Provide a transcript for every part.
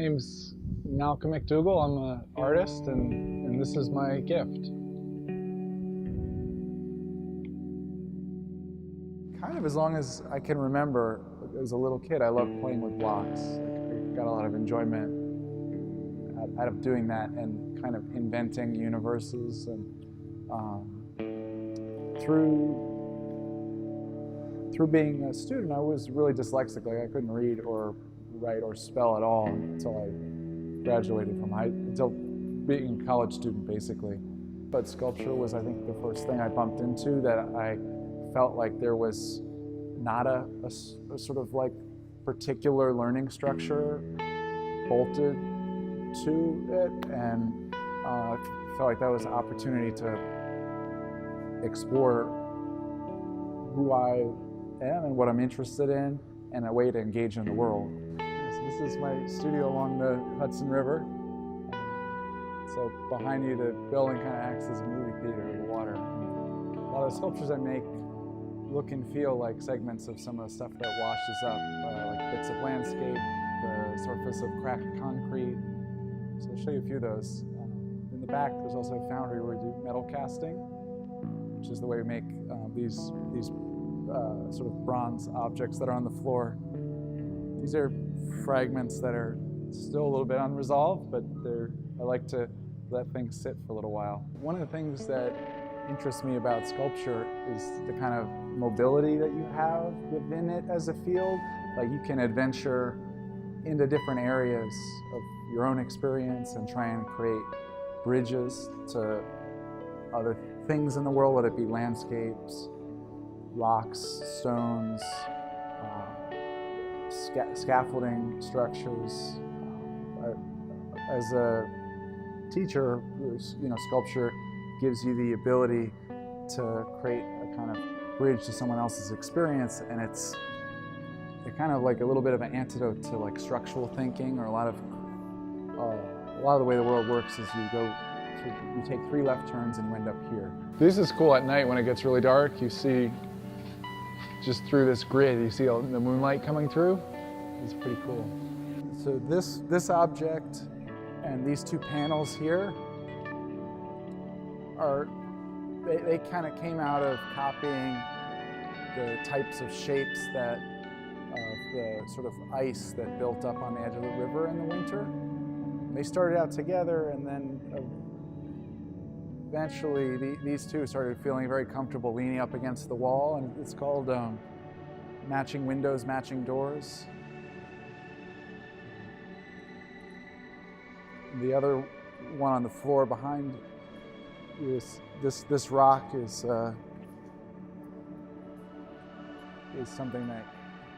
name's Malcom Mcdougall. I'm an artist, and this is my gift. Kind of as long as I can remember, as a little kid, I loved playing with blocks. I got a lot of enjoyment out of doing that and kind of inventing universes. And through being a student, I was really dyslexic. Like I couldn't read or write or spell at all until I graduated from until being a college student, basically. But sculpture was, I think, the first thing I bumped into that I felt like there was not a sort of like particular learning structure bolted to it, and I felt like that was an opportunity to explore who I am and what I'm interested in, and a way to engage in the world. So this is my studio along the Hudson River. So behind you, the building kind of acts as a movie theater with the water. A lot of the sculptures I make look and feel like segments of some of the stuff that washes up, like bits of landscape, the surface of cracked concrete. So I'll show you a few of those. In the back, there's also a foundry where we do metal casting, which is the way we make these sort of bronze objects that are on the floor. These are fragments that are still a little bit unresolved, but I like to let things sit for a little while. One of the things that interests me about sculpture is the kind of mobility that you have within it as a field. Like you can adventure into different areas of your own experience and try and create bridges to other things in the world, whether it be landscapes, rocks, stones, scaffolding structures. As a teacher, sculpture gives you the ability to create a kind of bridge to someone else's experience, and it's kind of like a little bit of an antidote to like structural thinking, or a lot of the way the world works is you take 3 left turns and you end up here. This is cool at night when it gets really dark. You see just through this grid, you see the moonlight coming through. It's pretty cool. So this object and these 2 panels here they kind of came out of copying the types of shapes of the sort of ice that built up on the edge of the river in the winter. They started out together, and then eventually these 2 started feeling very comfortable leaning up against the wall, and it's called matching windows, matching doors. The other one on the floor behind this rock is something that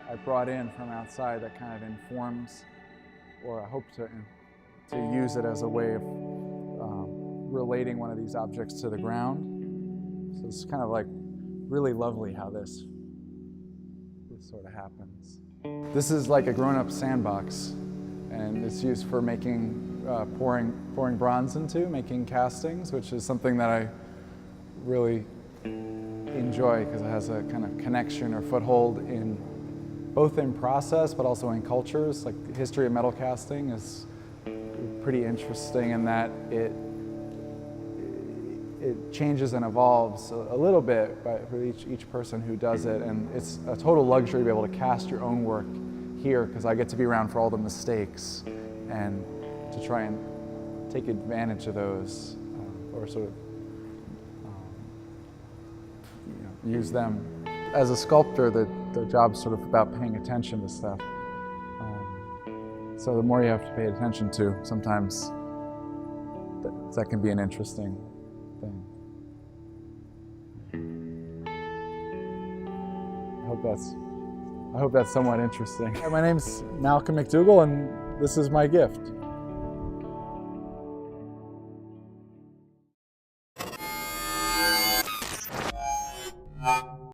I brought in from outside that kind of informs, or I hope to use it as a way of relating one of these objects to the ground. So it's kind of like really lovely how this sort of happens. This is like a grown-up sandbox, and it's used for making pouring bronze into, making castings, which is something that I really enjoy because it has a kind of connection or foothold in both in process but also in cultures. Like the history of metal casting is pretty interesting in that it changes and evolves a little bit for each person who does it, and it's a total luxury to be able to cast your own work here because I get to be around for all the mistakes and to try and take advantage of those, or sort of use them. As a sculptor, the job's sort of about paying attention to stuff. So the more you have to pay attention to, sometimes that can be an interesting thing. I hope that's somewhat interesting. My name's Malcom Mcdougall, and this is my gift.